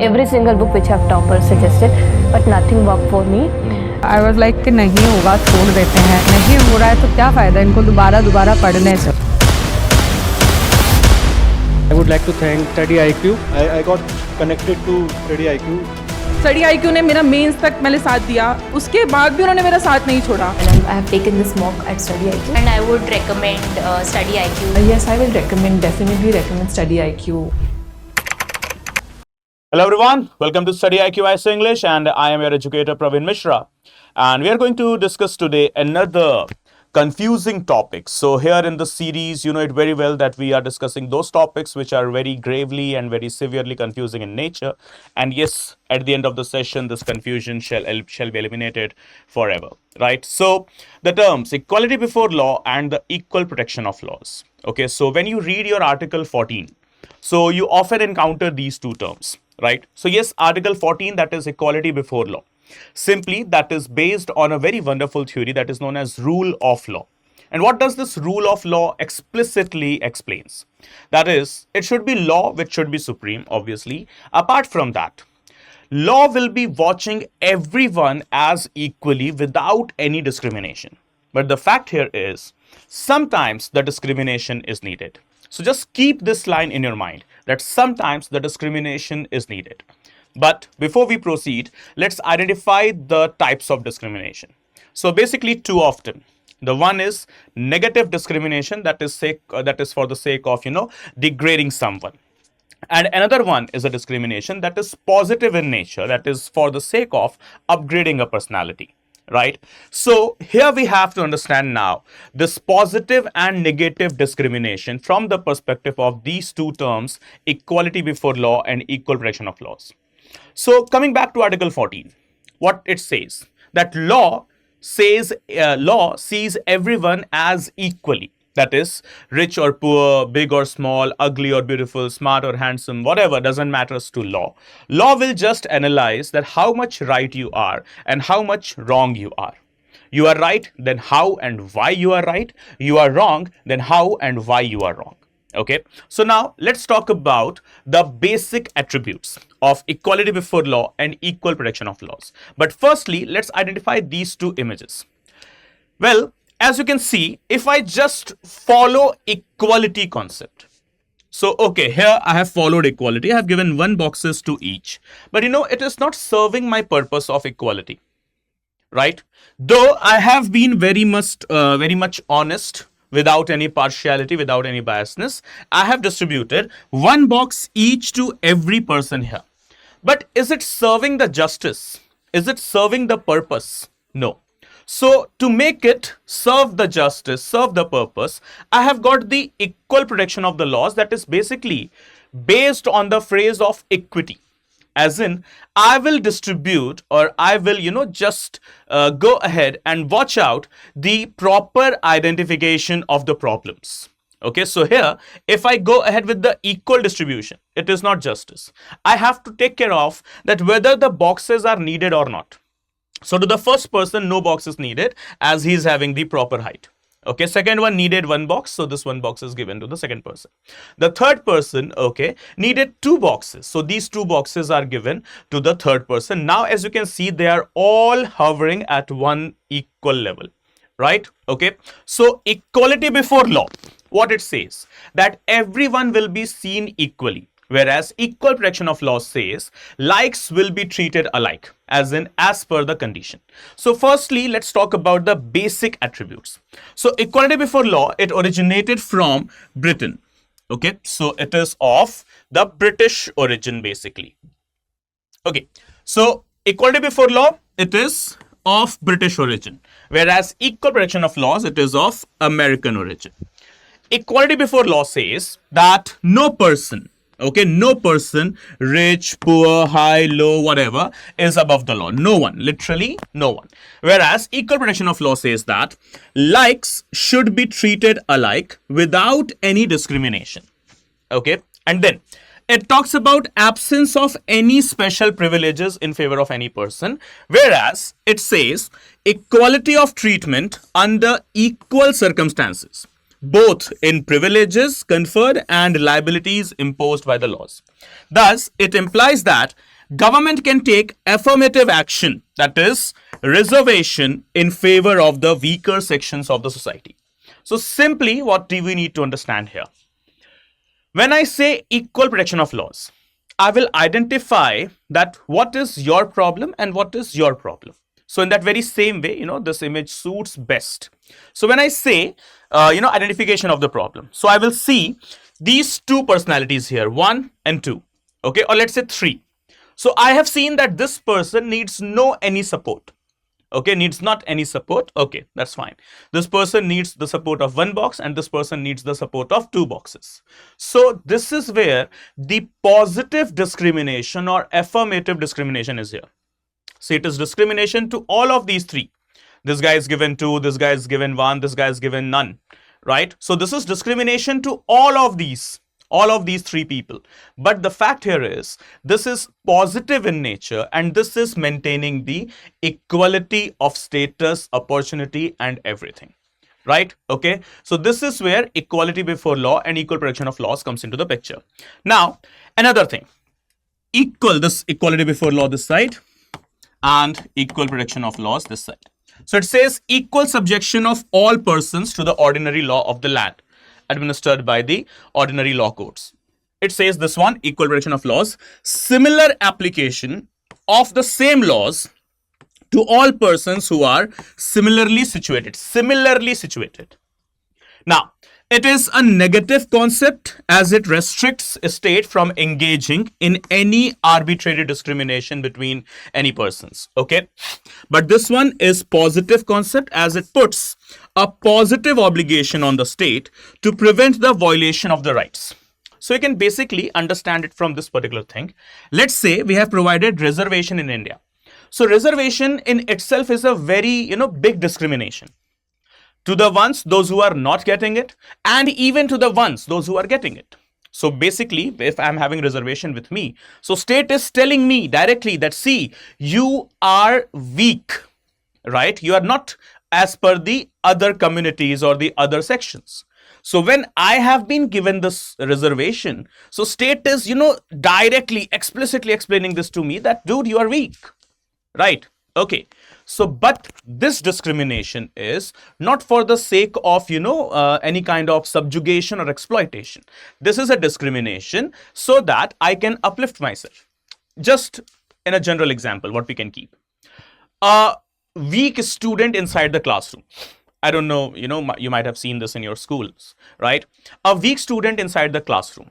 Every single book which have toppers suggested, but nothing worked for me. I was like कि नहीं होगा छोड़ देते हैं, नहीं हो रहा है तो क्या फ़ायदा इनको दोबारा पढ़ने से. I would like to thank StudyIQ. I got connected to StudyIQ. StudyIQ ने मेरा मेंस तक मैंने साथ दिया, उसके बाद भी उन्होंने मेरा साथ नहीं छोड़ा. I have taken this mock at StudyIQ. And I would recommend StudyIQ. Yes, I will definitely recommend StudyIQ. Hello everyone, welcome to StudyIQ IC English, and I am your educator Praveen Mishra, and we are going to discuss today another confusing topic. So here in the series, you know it very well that we are discussing those topics which are very gravely and very severely confusing in nature, and yes, at the end of the session this confusion shall be eliminated forever, right? So the terms equality before law and the equal protection of laws. Okay, so when you read your article 14, so you often encounter these two terms, right? So yes, article 14, that is equality before law. Simply that is based on a very wonderful theory that is known as rule of law. And what does this rule of law explicitly explains? That is, it should be law which should be supreme, obviously. Apart from that, law will be watching everyone as equally without any discrimination. But the fact here is, sometimes the discrimination is needed. So just keep this line in your mind that sometimes the discrimination is needed. But before we proceed, let's identify the types of discrimination. So basically two of them. The one is negative discrimination, that is for the sake of, degrading someone. And another one is a discrimination that is positive in nature, that is for the sake of upgrading a personality. Right? So here we have to understand now this positive and negative discrimination from the perspective of these two terms, equality before law and equal protection of laws. So coming back to Article 14, what it says, that law sees everyone as equally. That is, rich or poor, big or small, ugly or beautiful, smart or handsome, whatever, doesn't matter to law. Law will just analyze that how much right you are and how much wrong you are. You are right, then how and why you are right. You are wrong, then how and why you are wrong. Okay, so now let's talk about the basic attributes of equality before law and equal protection of laws. But firstly, let's identify these two images. Well, as you can see, if I just follow equality concept. So, okay, here I have followed equality. I have given 1 boxes to each. But it is not serving my purpose of equality, right? Though I have been very much honest, without any partiality, without any biasness, I have distributed 1 box each to every person here. But is it serving the justice? Is it serving the purpose? No. So to make it serve the justice, serve the purpose, I have got the equal protection of the laws, that is basically based on the phrase of equity. As in, I will distribute, or I will, just go ahead and watch out the proper identification of the problems. Okay, so here, if I go ahead with the equal distribution, it is not justice. I have to take care of that whether the boxes are needed or not. So to the first person, no box is needed as he is having the proper height. Okay, second one needed 1 box, so this 1 box is given to the second person. The third person, okay, needed 2 boxes, so these 2 boxes are given to the third person. Now, as you can see, they are all hovering at one equal level, right? Okay, so equality before law, what it says, that everyone will be seen equally. Whereas equal protection of law says likes will be treated alike, as in as per the condition. So firstly, let's talk about the basic attributes. So equality before law, it originated from Britain. Okay, so it is of the British origin basically. Okay, so equality before law, it is of British origin. Whereas equal protection of laws, it is of American origin. Equality before law says that no person, rich, poor, high, low, whatever, is above the law. No one, literally no one. Whereas equal protection of law says that likes should be treated alike without any discrimination. Okay, and then it talks about absence of any special privileges in favor of any person. Whereas it says equality of treatment under equal circumstances, both in privileges conferred and liabilities imposed by the laws. Thus, it implies that government can take affirmative action, that is reservation in favor of the weaker sections of the society. So simply, what do we need to understand here? When I say equal protection of laws, I will identify that what is your problem and what is your problem. So in that very same way, this image suits best. So when I say, identification of the problem, so I will see these two personalities here, 1 and 2, okay, or let's say 3. So I have seen that this person needs no any support. Okay, needs not any support. Okay, that's fine. This person needs the support of 1 box and this person needs the support of 2 boxes. So this is where the positive discrimination or affirmative discrimination is here. So it is discrimination to all of these 3. This guy is given 2, this guy is given 1, this guy is given none, right? So this is discrimination to all of these 3 people. But the fact here is, this is positive in nature and this is maintaining the equality of status, opportunity and everything, right? Okay, so this is where equality before law and equal protection of laws comes into the picture. Now, another thing, this equality before law this side and equal protection of laws this side. So it says equal subjection of all persons to the ordinary law of the land, administered by the ordinary law courts. It says this one, equal protection of laws, similar application of the same laws to all persons who are similarly situated. Now, it is a negative concept as it restricts a state from engaging in any arbitrary discrimination between any persons. Okay, but this one is positive concept as it puts a positive obligation on the state to prevent the violation of the rights. So you can basically understand it from this particular thing. Let's say we have provided reservation in India. So reservation in itself is a very big discrimination to the ones, those who are not getting it, and even to the ones, those who are getting it. So basically, if I'm having reservation with me, so state is telling me directly that, see, you are weak, right? You are not as per the other communities or the other sections. So when I have been given this reservation, so state is, directly, explicitly explaining this to me that, dude, you are weak, right? Okay. So, but this discrimination is not for the sake of, any kind of subjugation or exploitation. This is a discrimination so that I can uplift myself. Just in a general example, what we can keep. A weak student inside the classroom. I don't know, you might have seen this in your schools, right? A weak student inside the classroom.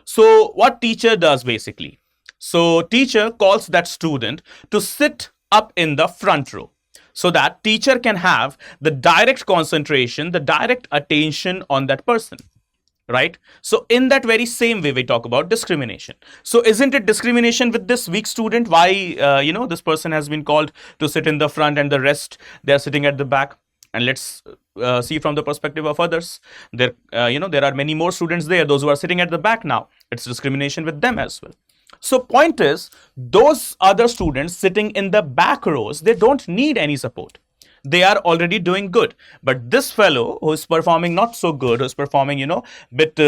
So what teacher does basically? So teacher calls that student to sit up in the front row so that teacher can have the direct concentration, the direct attention on that person, right? So in that very same way, we talk about discrimination. So isn't it discrimination with this weak student? Why, this person has been called to sit in the front and the rest, they're sitting at the back? And let's see from the perspective of others. There are many more students there, those who are sitting at the back now. It's discrimination with them as well. So point is, those other students sitting in the back rows, they don't need any support. They are already doing good. But this fellow who is performing not so good, who is performing, bit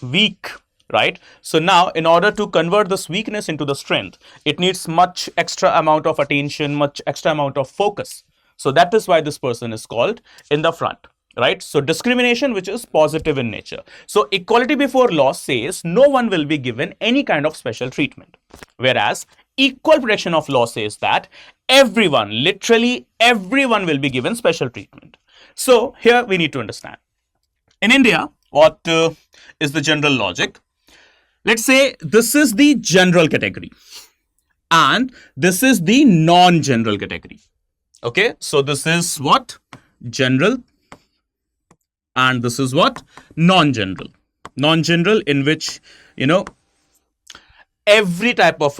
weak, right? So now, in order to convert this weakness into the strength, it needs much extra amount of attention, much extra amount of focus. So that is why this person is called in the front, right? So discrimination, which is positive in nature. So equality before law says no one will be given any kind of special treatment. Whereas equal protection of law says that everyone, literally everyone will be given special treatment. So here we need to understand. In India, what is the general logic? Let's say this is the general category and this is the non-general category. Okay, so this is what? General, and this is what? Non-general. Non-general, in which, every type of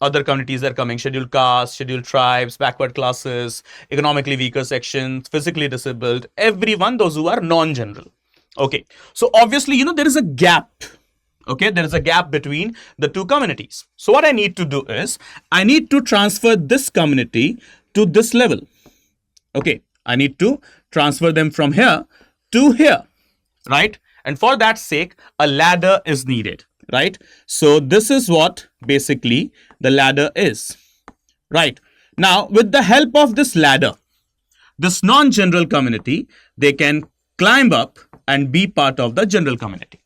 other communities are coming: scheduled castes, scheduled tribes, backward classes, economically weaker sections, physically disabled, everyone, those who are non-general. Okay, so obviously, there is a gap. Okay, there is a gap between the two communities. So what I need to do is, I need to transfer this community to this level. Okay, I need to transfer them from here to here, right? And for that sake, a ladder is needed, right? So this is what basically the ladder is. Right. Now, with the help of this ladder, this non-general community, they can climb up and be part of the general community.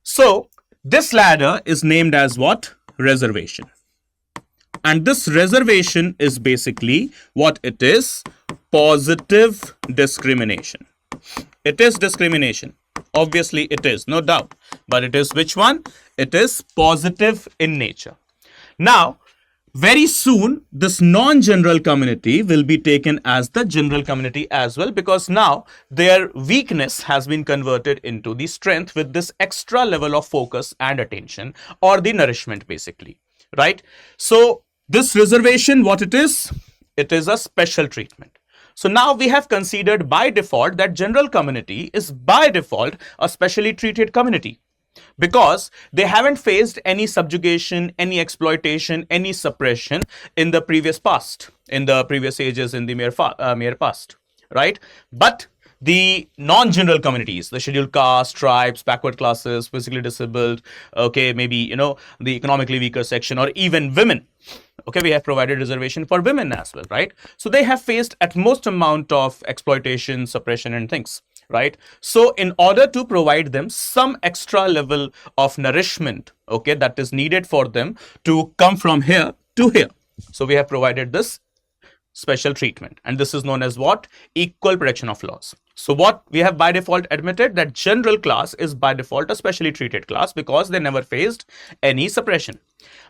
So, this ladder is named as what? Reservation. And this reservation is basically what it is? Positive discrimination. It is discrimination. Obviously, it is, no doubt. But it is which one? It is positive in nature. Now, very soon, this non-general community will be taken as the general community as well, because now their weakness has been converted into the strength with this extra level of focus and attention, or the nourishment basically, right? So this reservation, what it is? It is a special treatment. So now we have considered by default that general community is by default a specially treated community, because they haven't faced any subjugation, any exploitation, any suppression in the previous past, in the previous ages, in the mere past, right? But the non-general communities, the scheduled caste, tribes, backward classes, physically disabled, okay, maybe, you know, the economically weaker section, or even women, okay, we have provided reservation for women as well, right? So they have faced at most amount of exploitation, suppression and things, right? So in order to provide them some extra level of nourishment, okay, that is needed for them to come from here to here, so we have provided this special treatment, and this is known as what? Equal protection of laws. So what we have by default admitted, that general class is by default a specially treated class because they never faced any suppression.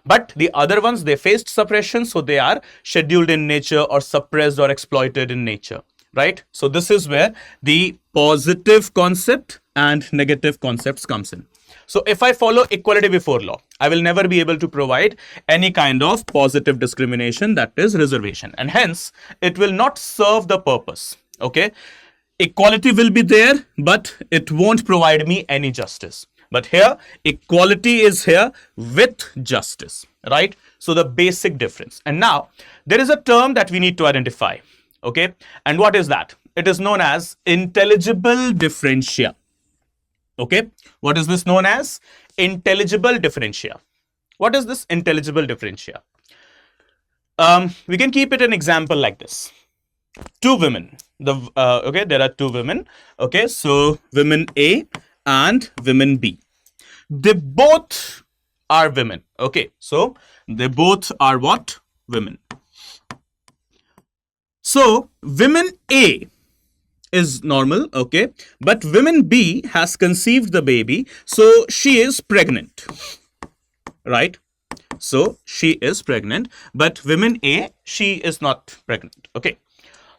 But the other ones, they faced suppression, so they are scheduled in nature or suppressed or exploited in nature, right? So this is where the positive concept and negative concepts comes in. So if I follow equality before law, I will never be able to provide any kind of positive discrimination, that is reservation, and hence it will not serve the purpose, okay? Equality will be there, but it won't provide me any justice. But here, equality is here with justice, right? So the basic difference. And now, there is a term that we need to identify, okay? And what is that? It is known as intelligible differentia, okay? What is this known as? Intelligible differentia. What is this intelligible differentia? We can keep it an example like this. Two women, okay, there are two women, okay, so women A and women B. They both are women, okay, so they both are what? Women. So women A is normal, okay, but women B has conceived the baby, so she is pregnant, right? So she is pregnant, but women A, she is not pregnant, okay.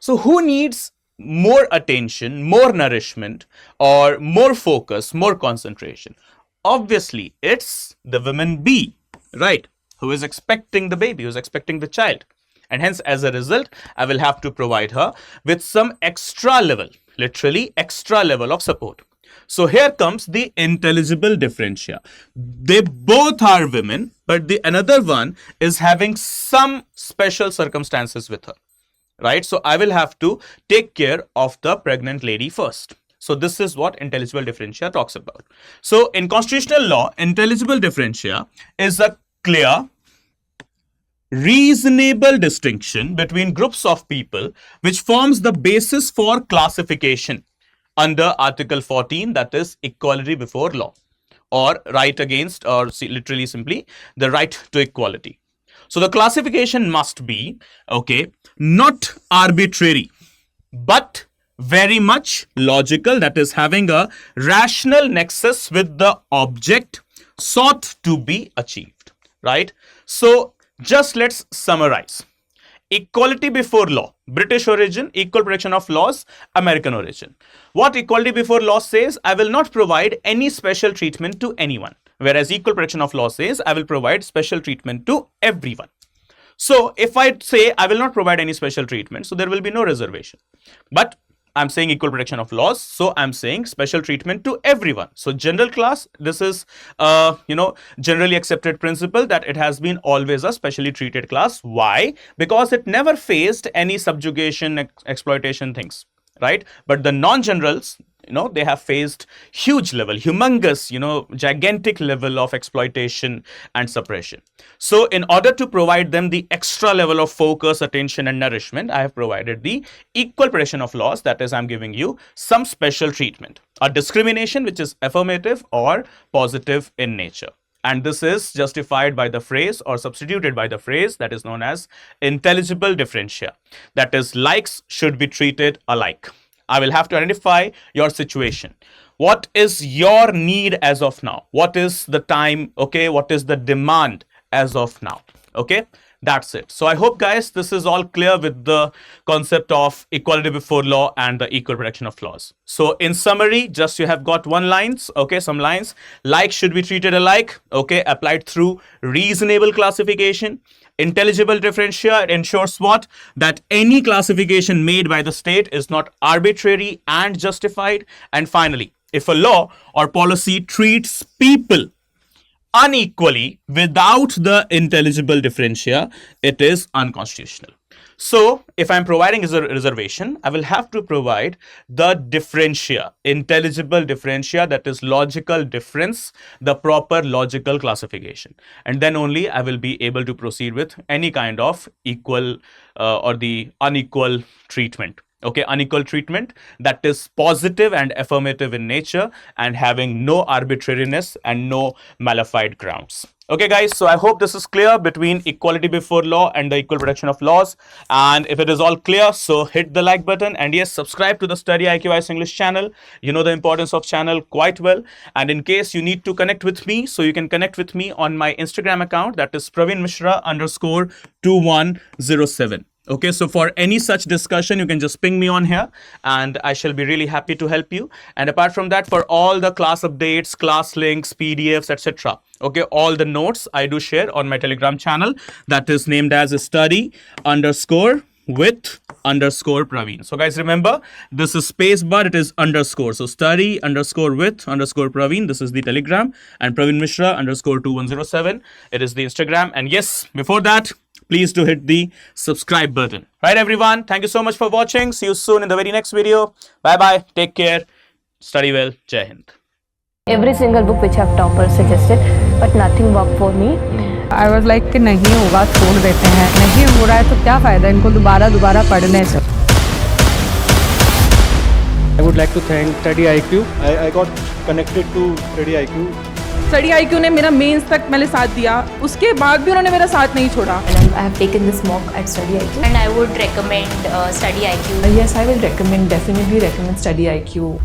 So who needs more attention, more nourishment, or more focus, more concentration? Obviously, it's the woman B, right? Who is expecting the baby, who is expecting the child. And hence, as a result, I will have to provide her with some extra level, literally extra level of support. So here comes the intelligible differentia. They both are women, but the another one is having some special circumstances with her, right? So I will have to take care of the pregnant lady first. So this is what intelligible differentia talks about. So in constitutional law, intelligible differentia is a clear, reasonable distinction between groups of people which forms the basis for classification under Article 14, that is equality before law, or right against, or literally simply the right to equality. So the classification must be, okay, not arbitrary, but very much logical, that is having a rational nexus with the object sought to be achieved, right? So just let's summarize. Equality before law, British origin, equal protection of laws, American origin. What equality before law says, I will not provide any special treatment to anyone. Whereas equal protection of law says, I will provide special treatment to everyone. So if I say I will not provide any special treatment, so there will be no reservation. But I'm saying equal protection of laws, so I'm saying special treatment to everyone. So general class, this is, generally accepted principle that it has been always a specially treated class. Why? Because it never faced any subjugation, exploitation things, right? But the non-generals, they have faced huge level, humongous, gigantic level of exploitation and suppression. So in order to provide them the extra level of focus, attention and nourishment, I have provided the equal protection of laws. That is, I'm giving you some special treatment, a discrimination which is affirmative or positive in nature. And this is justified by the phrase or substituted by the phrase that is known as intelligible differentia. That is, likes should be treated alike. I will have to identify your situation. What is your need as of now? What is the time? Okay. What is the demand as of now? Okay. That's it. So I hope, guys, this is all clear with the concept of equality before law and the equal protection of laws. So in summary, just you have got some lines. Like should be treated alike, okay, applied through reasonable classification. Intelligible differentia ensures what? That any classification made by the state is not arbitrary and justified. And finally, if a law or policy treats people unequally without the intelligible differentia, it is unconstitutional. So if I'm providing a reservation, I will have to provide the differentia, intelligible differentia, that is logical difference, the proper logical classification. And then only I will be able to proceed with any kind of equal or the unequal treatment. Okay, unequal treatment that is positive and affirmative in nature and having no arbitrariness and no malified grounds. Okay, guys, so I hope this is clear between equality before law and the equal protection of laws. And if it is all clear, so hit the like button and yes, subscribe to the StudyIQ English channel. You know the importance of channel quite well. And in case you need to connect with me, so you can connect with me on my Instagram account, that is Praveen Mishra _2107. Okay, so for any such discussion, you can just ping me on here and I shall be really happy to help you. And apart from that, for all the class updates, class links, PDFs, etc. Okay, all the notes I do share on my Telegram channel that is named as study_with_Praveen. So guys, remember, this is space bar, it is underscore. So study_with_Praveen. This is the Telegram, and Praveen Mishra _2107. It is the Instagram. And yes, before that, please do hit the subscribe button. Right, everyone? Thank you so much for watching. See you soon in the very next video. Bye-bye. Take care. Study well. Jai Hind. Every single book which I've toppers suggested, but nothing worked for me. I was like कि नहीं होगा छोड़ देते हैं, नहीं हो रहा है तो क्या फ़ायदा इनको दोबारा पढ़ने से. I would like to thank StudyIQ. I got connected to StudyIQ. StudyIQ ने मेरा मेंस तक मैंने साथ दिया, उसके बाद भी उन्होंने मेरा साथ नहीं छोड़ा. And I have taken this mock at StudyIQ. And I would recommend StudyIQ. Yes, I will definitely recommend StudyIQ.